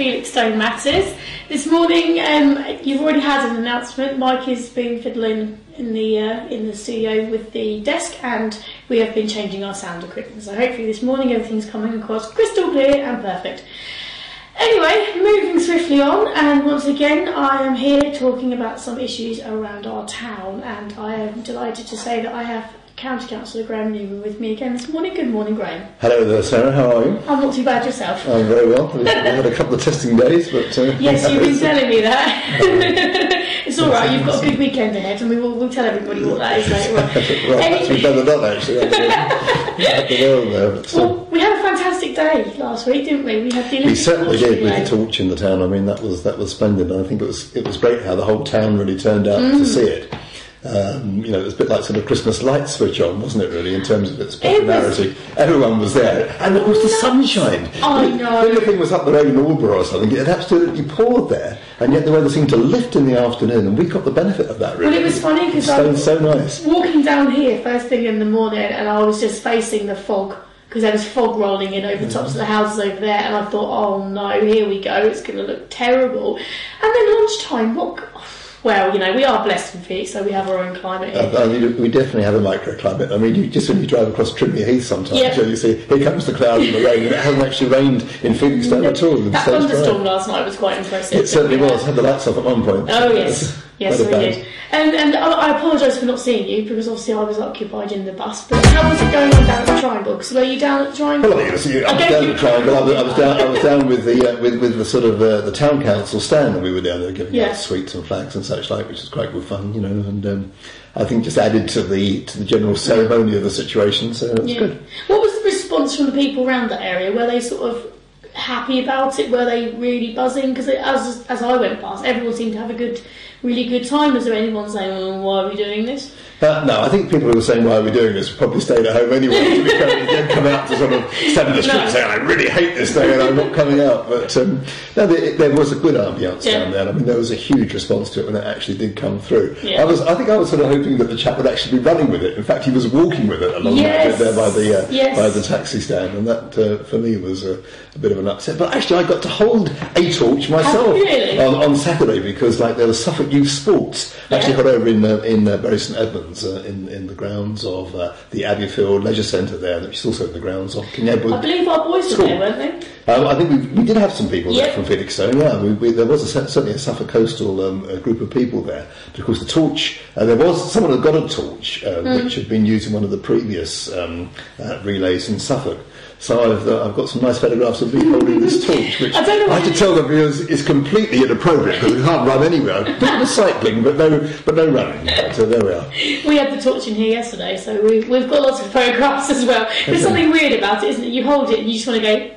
Felixstowe Matters. This morning, you've already had an announcement. Mike has been fiddling in the studio with the desk, and we have been changing our sound equipment. So hopefully this morning everything's coming across crystal clear and perfect. Anyway, moving swiftly on, and once again I am here talking about some issues around our town, and I am delighted to say that I have County Councillor Graham Newman with me again this morning. Good morning, Graham. Hello there, Sarah. How are you? I'm not too bad, yourself. I'm very well. We had a couple of testing days, but yes, you've been telling me that. It's all right. You've got a good weekend ahead, and we'll tell everybody what that is later on. Well, actually, better not actually. Well, we had a fantastic day last week, didn't we? We had the We certainly did with the torch in the town. I mean, that was splendid. And I think it was great how the whole town really turned out to see it. It was a bit like sort of Christmas light switch on, wasn't it, really, in terms of its popularity? Everyone was there. And of course the sunshine. I know. The thing was up the road in Aldborough or something, it absolutely poured there, and yet the weather seemed to lift in the afternoon, and we got the benefit of that, really. Well, it was funny because I was so nice. Walking down here first thing in the morning, and I was just facing the fog, because there was fog rolling in over the tops of the houses over there, and I thought, oh no, here we go, it's going to look terrible. And then lunchtime, well, we are blessed in Phoenix, so we have our own climate here. We definitely have a microclimate. I mean, just when you drive across Trimley Heath sometimes, you see, here comes the cloud and the rain, and it hasn't actually rained in Felixstowe at all. That thunderstorm last night was quite impressive. It certainly was. Had the lights off at one point. Oh, yes. Yes, we did. And I apologise for not seeing you, because obviously I was occupied in the bus. But how was it going on down at the Triangle? Because were you down at the Triangle? Well, I was down at the Triangle. I was down with the sort of the town council stand, and we were down there giving out sweets and flags and such like, which was quite good fun, and I think just added to the general ceremony of the situation. So it was good. What was the response from the people around that area? Were they sort of happy about it? Were they really buzzing? Because as I went past, everyone seemed to have a really good time. Was there anyone saying, "Oh, why are we doing this?" No, I think people who were saying, "Why are we doing this?" probably stayed at home anyway. They didn't come out to sort of stand in the street and say, "I really hate this day and I'm not coming out." But no, there was a good ambience down there. I mean, there was a huge response to it when it actually did come through. Yeah. I think I was sort of hoping that the chap would actually be running with it. In fact, he was walking with it along there by the taxi stand, and that for me was a bit of an upset. But actually, I got to hold a torch myself on Saturday, because there was Suffolk Youth Sports actually got over in Bury St Edmunds. In the grounds of the Abbeyfield Leisure Centre there, which is also in the grounds of King Edward. I believe our boys were there, weren't they? I think we did have some people there from Felixstowe. Yeah, there was certainly a Suffolk coastal group of people there. But of course, the torch. There was someone who got a torch which had been used in one of the previous relays in Suffolk. So I've got some nice photographs of me holding this torch, which I have to tell the viewers is completely inappropriate, because we can't run anywhere. A bit of cycling, but no running. So there we are. We had the torch in here yesterday, so we've got lots of photographs as well. There's something weird about it, isn't it? You hold it and you just want to go,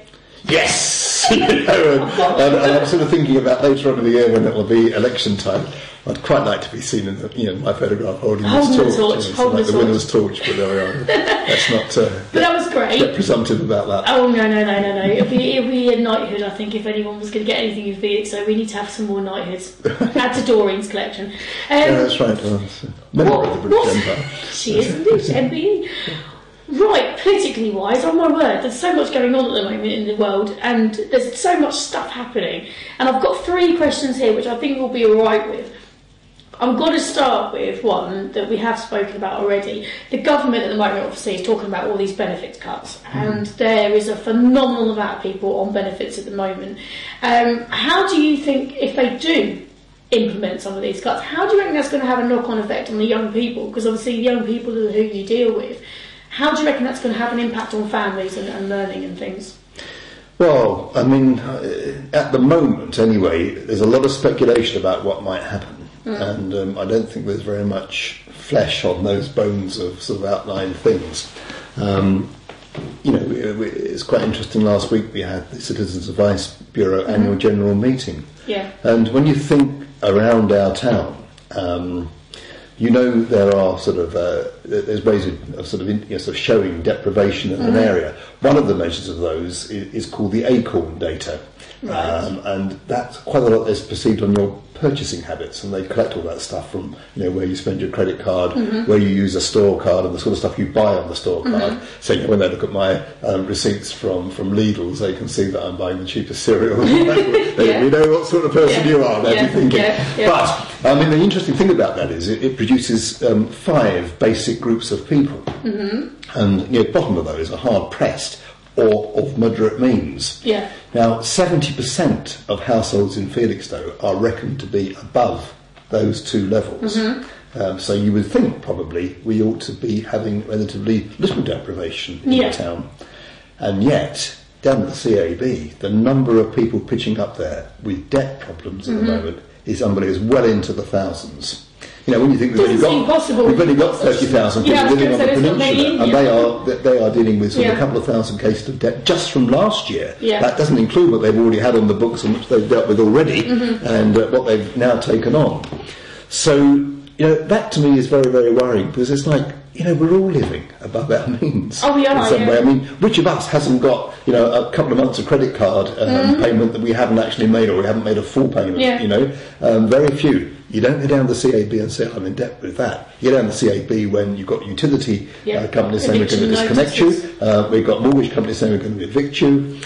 yes! And I'm sort of thinking about later on in the year when it will be election time. I'd quite like to be seen in my photograph holding this torch. The winner's torch, but there we are. That's not. But that was great. Get presumptive about that. Oh no! It'll be a knighthood. I think if anyone was going to get anything in Felix, so we need to have some more knighthoods. Add to Doreen's collection. Yeah, that's right. Member of the British Empire. She is indeed MBE. Right, politically wise, oh my word, there's so much going on at the moment in the world, and there's so much stuff happening. And I've got 3 questions here, which I think we'll be alright with. I'm going to start with one that we have spoken about already. The government at the moment obviously is talking about all these benefits cuts, and there is a phenomenal amount of people on benefits at the moment. How do you think, if they do implement some of these cuts, how do you reckon that's going to have a knock-on effect on the young people? Because obviously the young people who you deal with, how do you reckon that's going to have an impact on families and learning and things? Well, I mean, at the moment anyway, there's a lot of speculation about what might happen. And I don't think there's very much flesh on those bones of sort of outlined things. It's quite interesting. Last week we had the Citizens Advice Bureau annual general meeting. Yeah. And when you think around our town, there are sort of there's ways of sort of showing deprivation in an area. One of the measures of those is called the ACORN data. Right. And that's quite a lot is perceived on your purchasing habits, and they collect all that stuff from where you spend your credit card, where you use a store card, and the sort of stuff you buy on the store card. So when they look at my receipts from Lidl's, they can see that I'm buying the cheapest cereal. We know what sort of person you are. They'll be thinking. But I mean, the interesting thing about that is it produces 5 basic groups of people, and bottom of those are hard pressed or of moderate means. Now, 70% of households in Felixstowe are reckoned to be above those 2 levels. So you would think probably we ought to be having relatively little deprivation in the town. And yet, down at the CAB, the number of people pitching up there with debt problems at the moment is unbelievable. It's well into the thousands. When you think we've only got 30,000 people living on the peninsula, and they are dealing with a couple of thousand cases of debt just from last year. That doesn't include what they've already had on the books and which they've dealt with already, and what they've now taken on. So that to me is very, very worrying, because it's like we're all living above our means in some way. I mean, which of us hasn't got a couple of months of credit card payment that we haven't actually made, or we haven't made a full payment? Very few. You don't go down to the CAB and say, I'm in debt with that. You go down to the CAB when you've got utility companies saying we're going to disconnect you. We've got mortgage companies saying we're going to evict you.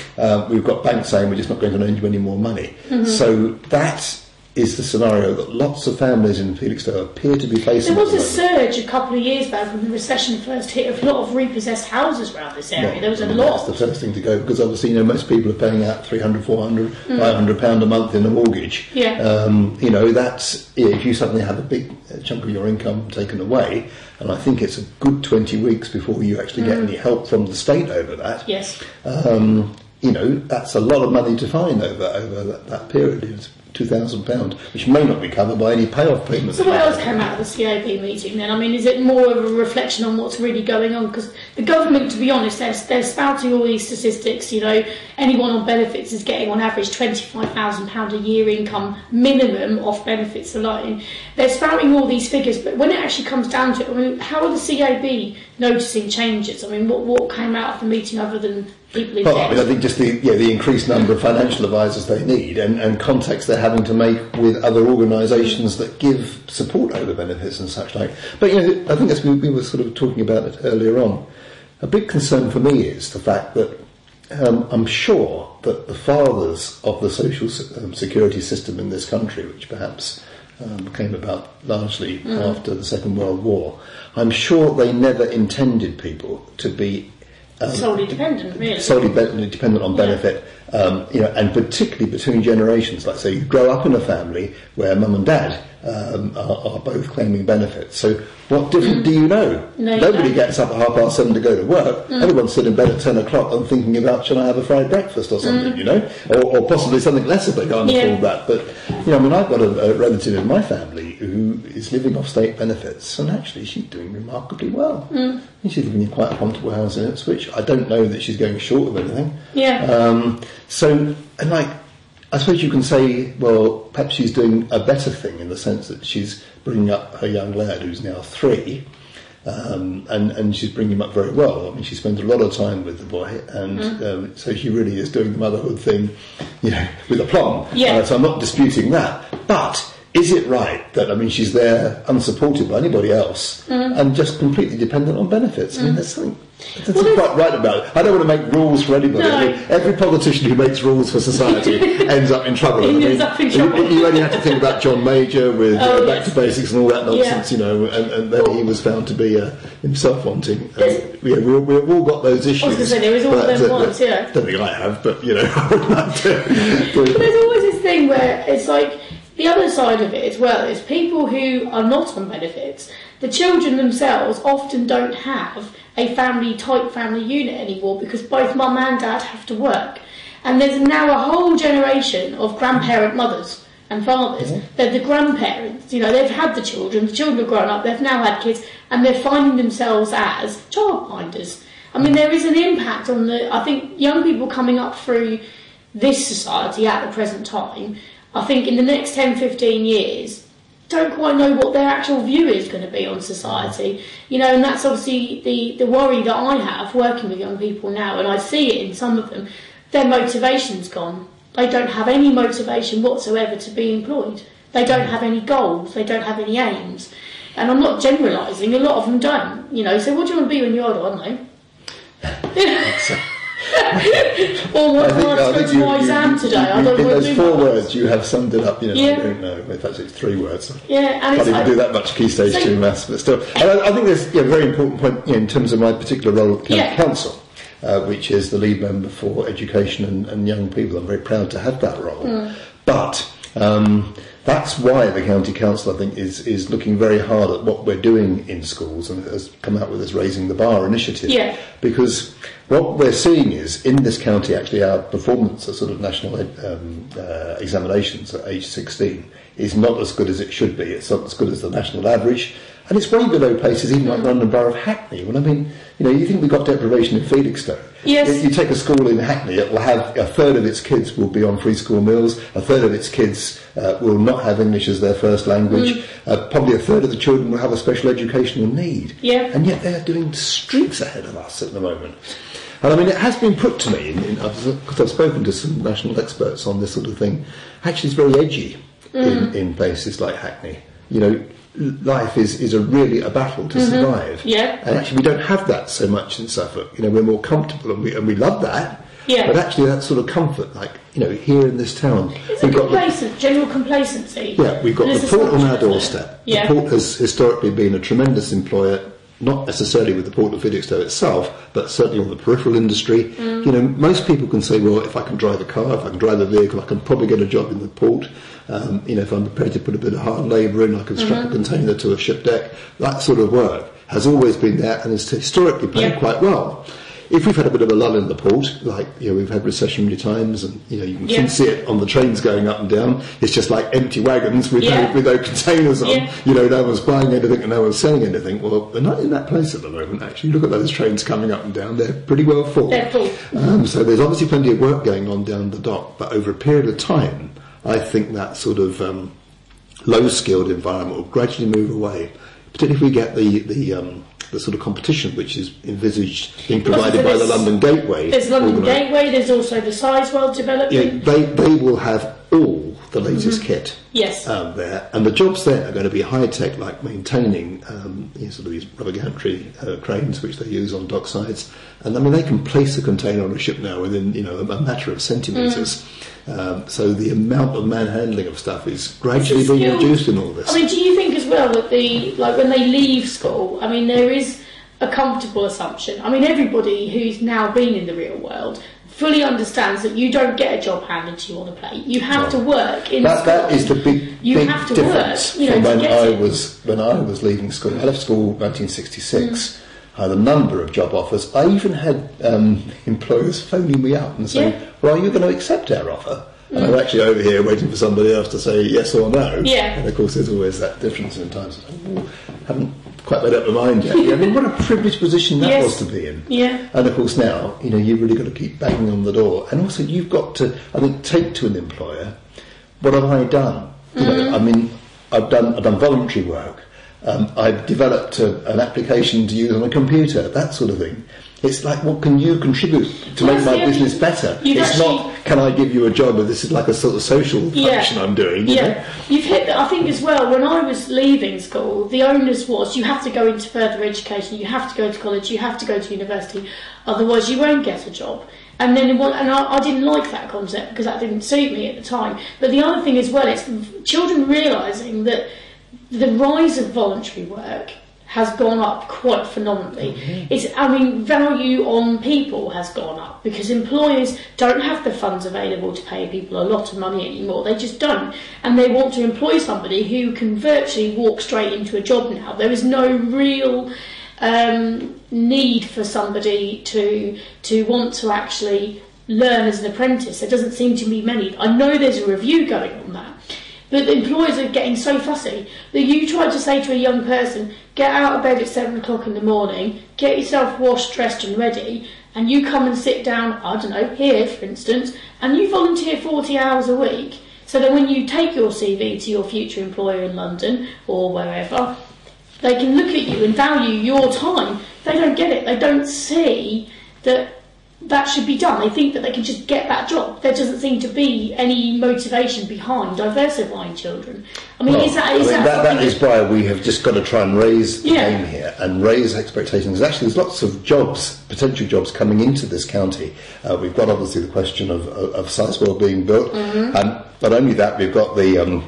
We've got banks saying we're just not going to lend you any more money. So that is the scenario that lots of families in Felixstowe appear to be facing. There was a surge a couple of years back when the recession first hit of a lot of repossessed houses around this area. There was a lot. That's the first thing to go, because obviously most people are paying out £300, £400, £500 a month in a mortgage. That's if you suddenly have a big chunk of your income taken away, and I think it's a good 20 weeks before you actually get any help from the state over that. That's a lot of money to find over that period. It's £2,000, which may not be covered by any payoff payments. So what else came out of the CAB meeting then? I mean, is it more of a reflection on what's really going on? Because the government, to be honest, they're spouting all these statistics. Anyone on benefits is getting on average £25,000 a year income minimum off benefits alone. They're spouting all these figures, but when it actually comes down to it, I mean, how are the CAB noticing changes? I mean, what came out of the meeting other than people in debt? I think just the increased number of financial advisors they need, and contacts they're having to make with other organisations that give support over benefits and such like. But I think as we were sort of talking about it earlier on, a big concern for me is the fact that I'm sure that the fathers of the social security system in this country, which perhaps came about largely after the Second World War, I'm sure they never intended people to be solely dependent, really. Solely dependent on benefit, and particularly between generations. Like, say, you grow up in a family where mum and dad are both claiming benefits. So what different do you know? Nobody gets up at 7:30 to go to work. Everyone's sitting in bed at 10 o'clock and thinking about, should I have a fried breakfast or something, or possibly something less if they can't afford that. But, I've got a relative in my family who is living off state benefits, and actually she's doing remarkably well. And she's living in quite a comfortable house in Ipswich. I don't know that she's going short of anything. I suppose you can say, well, perhaps she's doing a better thing in the sense that she's bringing up her young lad, who's now 3, and she's bringing him up very well. I mean, she spends a lot of time with the boy, and so she really is doing the motherhood thing, with aplomb. So I'm not disputing that. But is it right that, she's there unsupported by anybody else and just completely dependent on benefits? I mean, there's something that's quite right about it. I don't want to make rules for anybody. Every politician who makes rules for society ends up in trouble. You only have to think about John Major with Back to Basics and all that nonsense, and then he was found to be himself wanting. We've all got those issues. I was going to say, there is all them ones, I don't think I have, but, I would like to. But there's always this thing where it's like, the other side of it as well is people who are not on benefits, the children themselves often don't have a family unit anymore because both mum and dad have to work. And there's now a whole generation of grandparent mothers and fathers. They're the grandparents, they've had the children have grown up, they've now had kids, and they're finding themselves as childminders. I mean, there is an impact on I think young people coming up through this society at the present time, I think in the next 10, 15 years, don't quite know what their actual view is going to be on society. And that's obviously the worry that I have working with young people now, and I see it in some of them. Their motivation's gone. they don't have any motivation whatsoever to be employed. They don't have any goals, they don't have any aims. And I'm not generalising, a lot of them don't. You know, so what do you want to be when you're older? I don't know. Or what do I have to go to my exam today? I don't in know. Those 4 words, you have summed it up. You know, I don't know. In fact, it's 3 words. Yeah, and I can't even do that much key stage 2 maths, but still. And I think there's a very important point in terms of my particular role at the County Council, which is the lead member for education and young people. I'm very proud to have that role. But that's why the County Council, I think, is looking very hard at what we're doing in schools and has come out with this Raising the Bar initiative. Yeah. Because what we're seeing is, in this county, actually, our performance at sort of national examinations at age 16 is not as good as it should be. It's not as good as the national average. And it's way below places even like London Borough of Hackney. Well, I mean, you know, you think we've got deprivation in Felixstowe. Yes. If you take a school in Hackney, it will have a third of its kids will be on free school meals, a third of its kids will not have English as their first language, probably a third of the children will have a special educational need. Yeah. And yet they're doing streets ahead of us at the moment. And I mean, it has been put to me, because I've spoken to some national experts on this sort of thing, actually it's very edgy in places like Hackney. You know, life is really a battle to survive. Yeah. And actually we don't have that so much in Suffolk. You know, we're more comfortable and we love that. Yeah. But actually that sort of comfort, like, you know, here in this town... It's a general complacency. Yeah, we've got the port on our doorstep. Yeah. The port has historically been a tremendous employer, not necessarily with the port of Felixstowe itself, but certainly on the peripheral industry. You know, most people can say, well, if I can drive a car, if I can drive a vehicle, I can probably get a job in the port. You know, if I'm prepared to put a bit of hard labour in, I can strap a container to a ship deck. That sort of work has always been there and has historically paid quite well. If we've had a bit of a lull in the port, like, you know, we've had recessionary times, and, you know, you can see it on the trains going up and down. It's just like empty wagons with no containers on. You know, no one's buying anything and no one's selling anything. Well, we're not in that place at the moment, actually. Look at those trains coming up and down. They're pretty well full. They're full. So there's obviously plenty of work going on down the dock, but over a period of time, I think that sort of low-skilled environment will gradually move away, particularly if we get the sort of competition which is envisaged being provided by the London Gateway. There's London Gateway, there's also the Sizewell development. Yeah, they will have all the latest kit there, and the jobs there are going to be high-tech, like maintaining sort of these rubber gantry cranes which they use on dock sides. And I mean, they can place a container on a ship now within, you know, a matter of centimetres. So the amount of manhandling of stuff is gradually being reduced in all this. I mean, do you think as well that when they leave school, I mean, there is a comfortable assumption. I mean, everybody who's now been in the real world fully understands that you don't get a job handed to you on a plate. You have to work in school. That is the big difference. You know, from when I was leaving school. I left school in 1966. I had a number of job offers. I even had employers phoning me up and saying, well, are you going to accept our offer? And I'm actually over here waiting for somebody else to say yes or no. Yeah. And of course there's always that difference in times. Haven't quite made up my mind yet. I mean, what a privileged position that was to be in. Yeah. And of course now, you know, you've really got to keep banging on the door. And also you've got to, I think, take to an employer, what have I done? You know, I mean, I've done voluntary work. I've developed an application to use on a computer, that sort of thing. It's like, what can you contribute to make my business better? It's not, can I give you a job, but this is like a sort of social function I'm doing. You know? You've hit that. I think as well, when I was leaving school, the onus was you have to go into further education, you have to go to college, you have to go to university, otherwise you won't get a job. And then, I didn't like that concept because that didn't suit me at the time. But the other thing as well, it's children realising that the rise of voluntary work has gone up quite phenomenally. Value on people has gone up because employers don't have the funds available to pay people a lot of money anymore. They just don't. And they want to employ somebody who can virtually walk straight into a job now. There is no real need for somebody to want to actually learn as an apprentice. There doesn't seem to be many. I know there's a review going on that. But the employers are getting so fussy that you try to say to a young person, get out of bed at 7 o'clock in the morning, get yourself washed, dressed and ready, and you come and sit down, I don't know, here for instance, and you volunteer 40 hours a week, so that when you take your CV to your future employer in London or wherever, they can look at you and value your time. They don't get it. They don't see that that should be done. They think that they can just get that job. There doesn't seem to be any motivation behind diversifying children. I mean, that is why we have just got to try and raise the game here and raise expectations. Actually, there's lots of jobs, potential jobs coming into this county. We've got obviously the question of Sizewell being built, and not only that, we've got the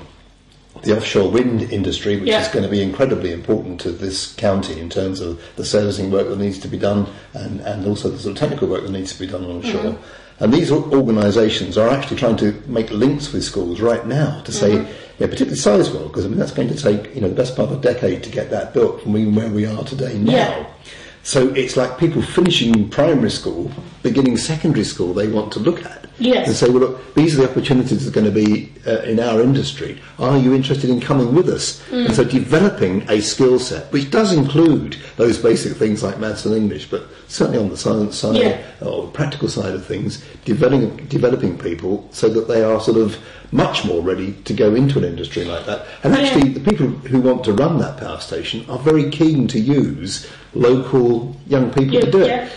offshore wind industry, which is going to be incredibly important to this county in terms of the servicing work that needs to be done and also the sort of technical work that needs to be done on shore. And these organisations are actually trying to make links with schools right now to say, particularly Sizewell, because I mean that's going to take the best part of a decade to get that built from where we are today now. Yeah. So it's like people finishing primary school, beginning secondary school, they want to look at. Yes. And say, well, look, these are the opportunities that are going to be in our industry. Are you interested in coming with us? And so developing a skill set, which does include those basic things like maths and English, but certainly on the science side or the practical side of things, developing people so that they are sort of much more ready to go into an industry like that. And actually, the people who want to run that power station are very keen to use local young people to do it.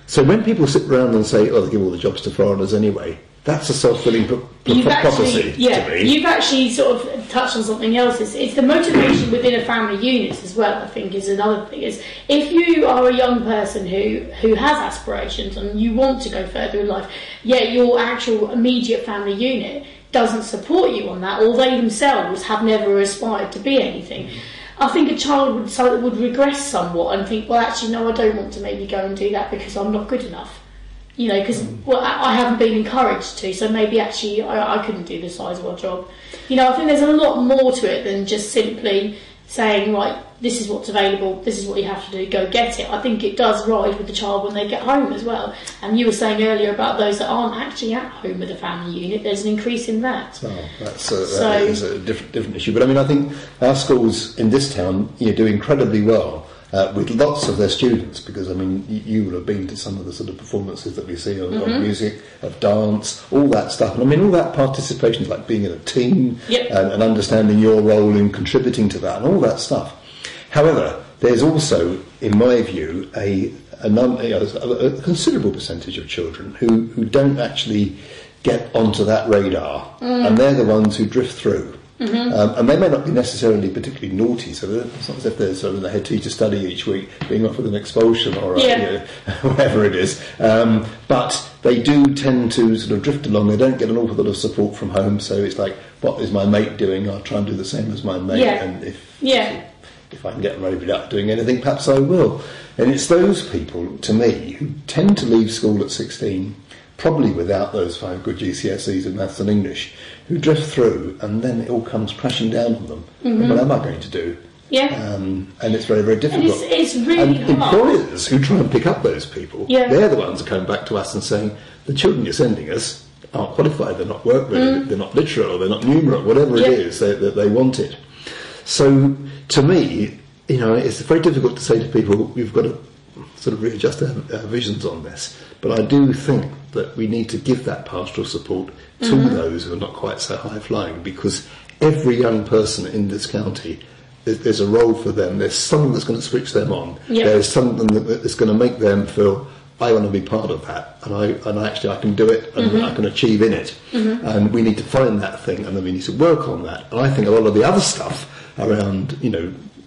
So when people sit around and say, they give all the jobs to foreigners anyway, that's a self-fulfilling prophecy to me. You've actually sort of touched on something else. It's the motivation within a family unit as well, I think, is another thing. Is if you are a young person who has aspirations and you want to go further in life, yet your actual immediate family unit doesn't support you on that, or they themselves have never aspired to be anything, I think a child would regress somewhat and think, well, actually, no, I don't want to maybe go and do that because I'm not good enough. Because I haven't been encouraged to, so maybe actually I couldn't do the Sizewell job. I think there's a lot more to it than just simply saying, right, this is what's available, this is what you have to do, go get it. I think it does ride with the child when they get home as well. And you were saying earlier about those that aren't actually at home with a family unit, there's an increase in that. Well, that is a different issue. But I mean, I think our schools in this town do incredibly well. With lots of their students, because I mean you will have been to some of the sort of performances that we see of music, of dance, all that stuff, and I mean all that participation is like being in a team and understanding your role in contributing to that and all that stuff. However, there's also, in my view, a considerable percentage of children who don't actually get onto that radar, and they're the ones who drift through. And they may not be necessarily particularly naughty, so it's not as if they're sort of the head teacher study each week being offered an expulsion or whatever it is. But they do tend to sort of drift along. They don't get an awful lot of support from home, so it's like, what is my mate doing? I'll try and do the same as my mate, and if I can get away without doing anything, perhaps I will. And it's those people, to me, who tend to leave school at 16, probably without those 5 good GCSEs in maths and English, who drift through, and then it all comes crashing down on them. What am I going to do? And it's very, very difficult. And it's really hard. Employers who try and pick up those people, they're the ones who are coming back to us and saying, the children you're sending us aren't qualified, they're not work ready, they're not literate, or they're not numerate, whatever it is that they wanted. So, to me, it's very difficult to say to people, we've got to sort of readjust our visions on this. But I do think that we need to give that pastoral support to those who are not quite so high-flying, because every young person in this county, there's a role for them. There's something that's going to switch them on. There's something that's going to make them feel, I want to be part of that, and I can do it, and I can achieve in it. And we need to find that thing, and then we need to work on that. And I think a lot of the other stuff around,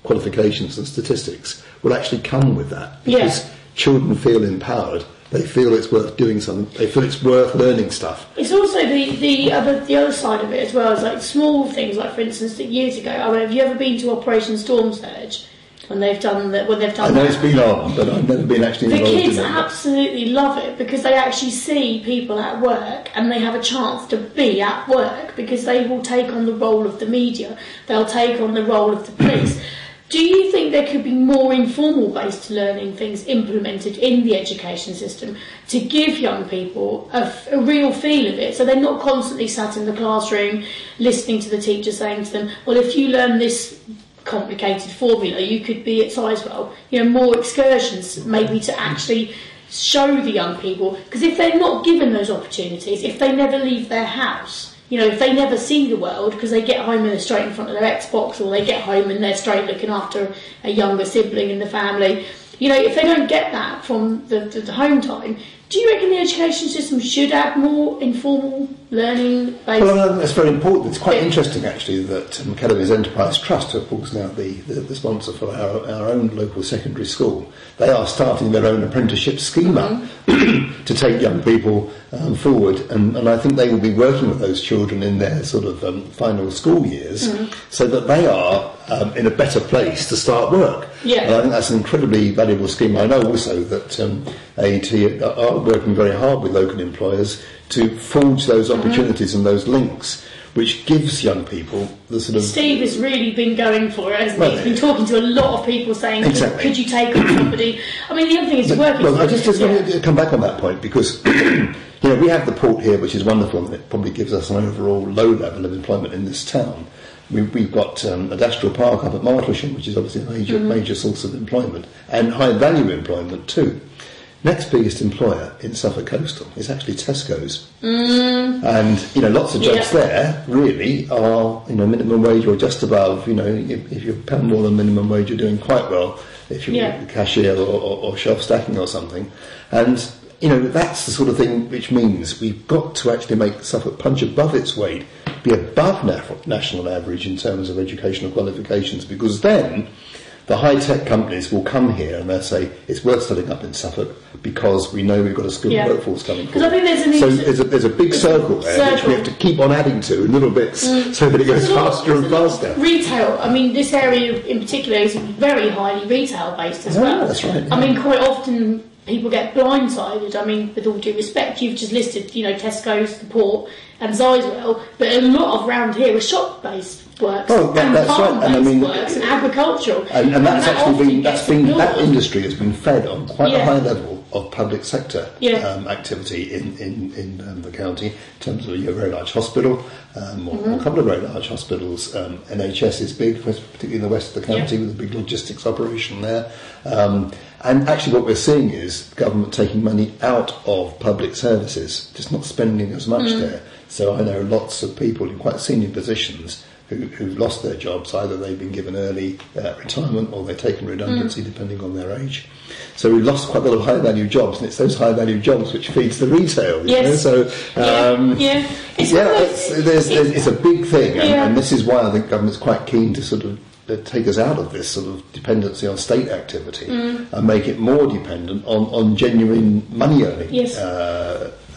qualifications and statistics will actually come with that, because children feel empowered. They feel it's worth doing something. They feel it's worth learning stuff. It's also the other side of it as well. Is like small things, like for instance, years ago. I mean, have you ever been to Operation Storm Surge when they've done that? I know it's been on, but I've never been actually involved in it. The kids absolutely love it because they actually see people at work and they have a chance to be at work, because they will take on the role of the media. They'll take on the role of the police. Do you think there could be more informal-based learning things implemented in the education system to give young people a real feel of it, so they're not constantly sat in the classroom listening to the teacher saying to them, well, if you learn this complicated formula, you could be at Sizewell? More excursions maybe to actually show the young people, because if they're not given those opportunities, if they never leave their house, if they never see the world because they get home and they're straight in front of their Xbox, or they get home and they're straight looking after a younger sibling in the family, if they don't get that from the home time, Do you reckon the education system should add more informal learning based? Well, I think that's very important. It's quite interesting, actually, that Academy's Enterprise Trust, who of course now the sponsor for our own local secondary school, they are starting their own apprenticeship schema to take young people forward, and I think they will be working with those children in their sort of final school years, so that they are in a better place to start work. Yeah. And I think that's an incredibly valuable scheme. I know also that AET are working very hard with local employers to forge those opportunities and those links, which gives young people the sort of... Steve has really been going for it, hasn't he? He's been talking to a lot of people saying, could you take on somebody? I mean, the other thing is working... Well, I just want to come back on that point, because we have the port here, which is wonderful, and it probably gives us an overall low level of employment in this town. We've got a industrial park up at Martlesham, which is obviously a major source of employment, and high-value employment too. Next biggest employer in Suffolk Coastal is actually Tesco's, and lots of jobs there really are minimum wage or just above. If you're paying more than minimum wage, you're doing quite well. If you're a cashier or shelf stacking or something, and that's the sort of thing which means we've got to actually make Suffolk punch above its weight, be above national average in terms of educational qualifications, because then the high-tech companies will come here and they'll say it's worth setting up in Suffolk because we know we've got a skilled workforce coming forward. I think there's a big circle there which we have to keep on adding to in little bits so that it goes faster and faster. Retail, I mean, this area in particular is very highly retail-based as well. That's right. Yeah. I mean, quite often people get blindsided. I mean, with all due respect, you've just listed, Tesco's, the Port, and Zideswell, but a lot of around here are shop-based works, and farm-based works, and agricultural. And that's actually that industry has been fed on quite a high level of public sector activity in the county, in terms of a very large hospital, or a couple of very large hospitals. NHS is big, particularly in the west of the county, with a big logistics operation there. And actually what we're seeing is government taking money out of public services, just not spending as much there. So I know lots of people in quite senior positions who've lost their jobs. Either they've been given early retirement or they've taken redundancy, depending on their age. So we've lost quite a lot of high-value jobs, and it's those high-value jobs which feeds the retail. So it's a big thing, and this is why I think government's quite keen to sort of take us out of this sort of dependency on state activity and make it more dependent on genuine money earning.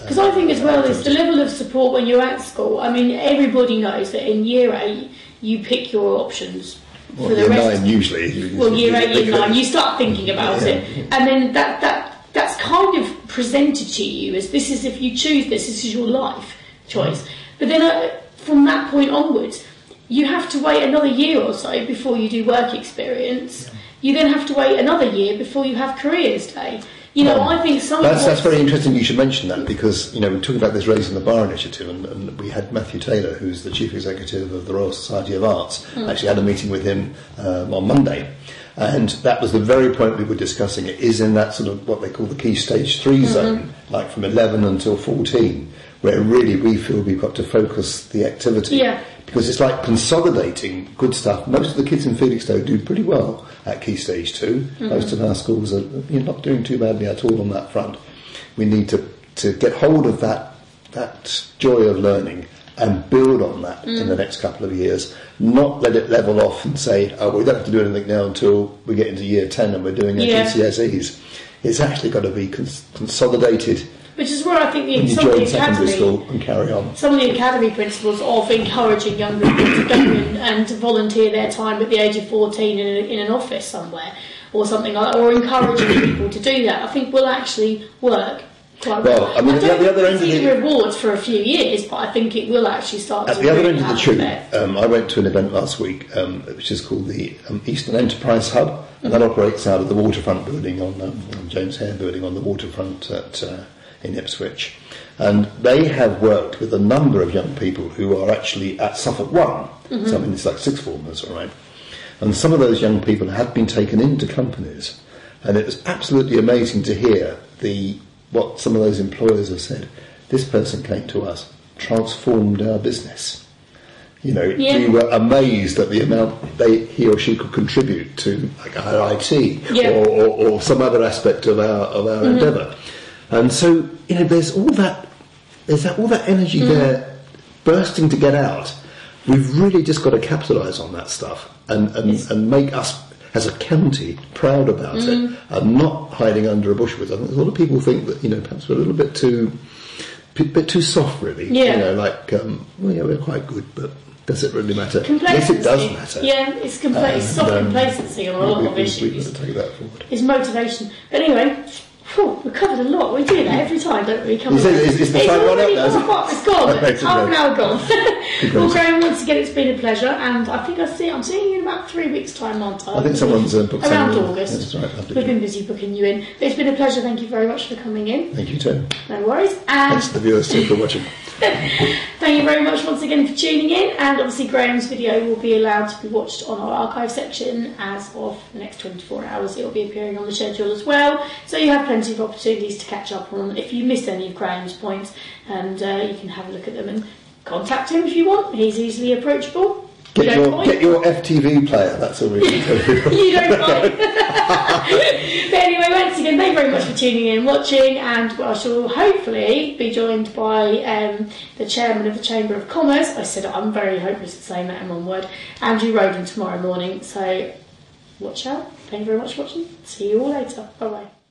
Because I think as well, it's the level of support when you're at school. I mean, everybody knows that in year 8 you pick your options. Well, for the year rest 9 usually. Year 8, year 9, you start thinking about it, and then that's kind of presented to you as this is, if you choose this is your life choice. But then from that point onwards, you have to wait another year or so before you do work experience. You then have to wait another year before you have careers day. I think that's very interesting you should mention that, because we're talking about this Raising the Bar initiative, and we had Matthew Taylor, who's the Chief Executive of the Royal Society of Arts, actually had a meeting with him on Monday, and that was the very point we were discussing. It is in that sort of what they call the key stage 3 zone, like from 11 until 14, where really we feel we've got to focus the activity. Because it's like consolidating good stuff. Most of the kids in Felixstowe do pretty well at Key Stage 2. Most of our schools are not doing too badly at all on that front. We need to get hold of that joy of learning and build on that in the next couple of years. Not let it level off and say, we don't have to do anything now until we get into year 10 and we're doing our GCSEs. It's actually got to be consolidated. Which is where I think some of the academy school and carry on. Some of the academy principles of encouraging young people to go in and to volunteer their time at the age of 14 in an office somewhere or something like that, or encouraging people to do that, I think will actually work quite well. I mean, at the other end of the rewards for a few years, but I think it will actually start at to the other really end of the tube. I went to an event last week, which is called the Eastern Enterprise Hub, and that operates out of the waterfront building on James Hare building on the waterfront in Ipswich, and they have worked with a number of young people who are actually at Suffolk 1, so I mean it's like sixth formers, all right, and some of those young people have been taken into companies, and it was absolutely amazing to hear what some of those employers have said. This person came to us, transformed our business. We were amazed at the amount he or she could contribute to, like our IT or some other aspect of our endeavour. And so, you know, there's all that energy there bursting to get out. We've really just got to capitalise on that stuff and make us, as a county, proud about it and not hiding under a bushel. I think a lot of people think that, you know, perhaps we're a little bit too soft, really. Yeah. You know, like, well, yeah, we're quite good, but does it really matter? Yes, it does matter. Yeah, it's soft complacency on a lot of issues. We've got to take that forward. It's motivation. But anyway, we covered a lot. We do that every time, don't we? Is the time run out now? It's gone. Half an hour gone. Well, Graham, once again, it's been a pleasure, and I think I'm seeing you in about 3 weeks' time, aren't I? I think someone's booked around August. That's right. We've been busy booking you in. But it's been a pleasure. Thank you very much for coming in. Thank you too. No worries. And thanks to the viewers too for watching. Thank you very much once again for tuning in, and obviously Graham's video will be allowed to be watched on our archive section as of the next 24 hours. It will be appearing on the schedule as well, so you have plenty of opportunities to catch up on if you missed any of Graham's points, and you can have a look at them and contact him if you want. He's easily approachable. Get your FTV player, that's all we can do. You don't mind. But anyway, once again, thank you very much for tuning in and watching, and I shall hopefully be joined by the chairman of the Chamber of Commerce. I said I'm very hopeless at saying that in one word, Andrew Roden, tomorrow morning, so watch out. Thank you very much for watching. See you all later. Bye bye.